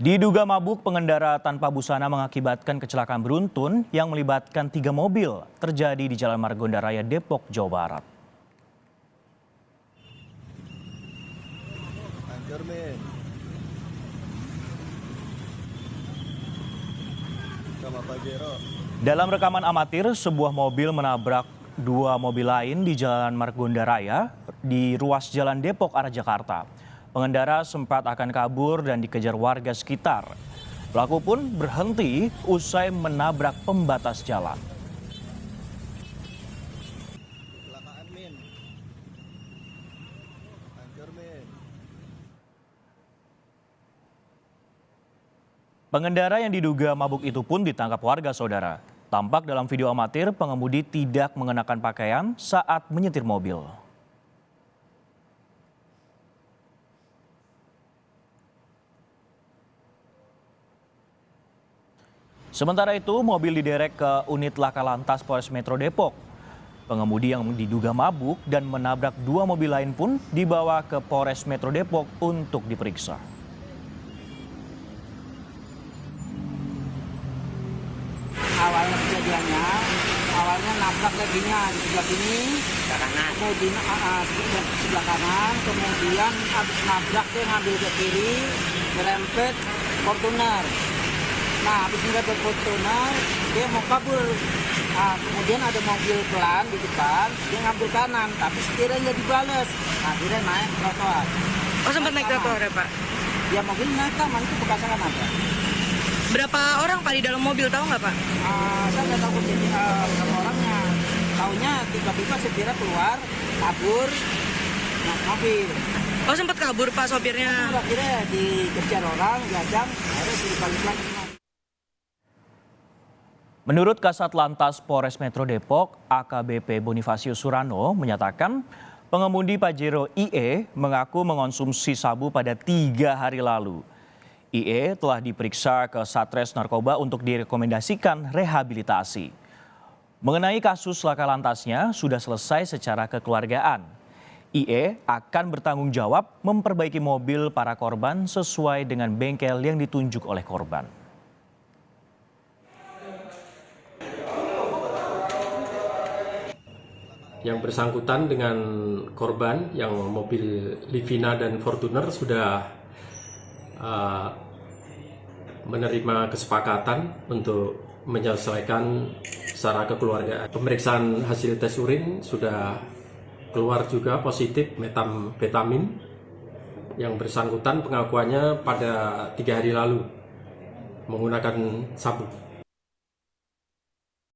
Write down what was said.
Diduga mabuk, pengendara tanpa busana mengakibatkan kecelakaan beruntun yang melibatkan 3 mobil terjadi di Jalan Margonda Raya, Depok, Jawa Barat. Dalam rekaman amatir, sebuah mobil menabrak 2 mobil lain di Jalan Margonda Raya di ruas Jalan Depok arah Jakarta. Pengendara sempat akan kabur dan dikejar warga sekitar. Pelaku pun berhenti usai menabrak pembatas jalan. Pengendara yang diduga mabuk itu pun ditangkap warga, saudara. Tampak dalam video amatir, pengemudi tidak mengenakan pakaian saat menyetir mobil. Sementara itu, mobil diderek ke unit Laka Lantas Polres Metro Depok. Pengemudi yang diduga mabuk dan menabrak 2 mobil lain pun dibawa ke Polres Metro Depok untuk diperiksa. Awalnya kejadiannya, nabrak leginya di sebelah sini, kemudian sebelah kanan, kemudian habis nabrak dia ngambil ke kiri, nyerempet Fortuner. Nah, habis nyerempet Fortuner, dia mau kabur. Nah, kemudian ada mobil pelan di depan, dia ngambil kanan, tapi setirnya nggak dibales. Nah, dia naik trotoar. Oh, sempat naik trotoar ya, Pak? Ya, mobil naik taman itu bekasnya kan ada. Berapa orang, Pak, di dalam mobil, tahu nggak, Pak? Saya nggak tahu berapa orangnya. Taunya tiba-tiba setirnya keluar, kabur, naik mobil. Oh, sempat kabur, Pak, sopirnya? Akhirnya dikejar orang, diajang, akhirnya dibalik lagi. Menurut Kasat Lantas Polres Metro Depok, AKBP Bonifacio Surano menyatakan pengemudi Pajero IE mengaku mengonsumsi sabu pada 3 hari lalu. IE telah diperiksa ke Satres Narkoba untuk direkomendasikan rehabilitasi. Mengenai kasus laka lantasnya sudah selesai secara kekeluargaan. IE akan bertanggung jawab memperbaiki mobil para korban sesuai dengan bengkel yang ditunjuk oleh korban. Yang bersangkutan dengan korban yang mobil Livina dan Fortuner sudah menerima kesepakatan untuk menyelesaikan secara kekeluargaan. Pemeriksaan hasil tes urin sudah keluar juga positif metamfetamin. Yang bersangkutan pengakuannya pada 3 hari lalu menggunakan sabu.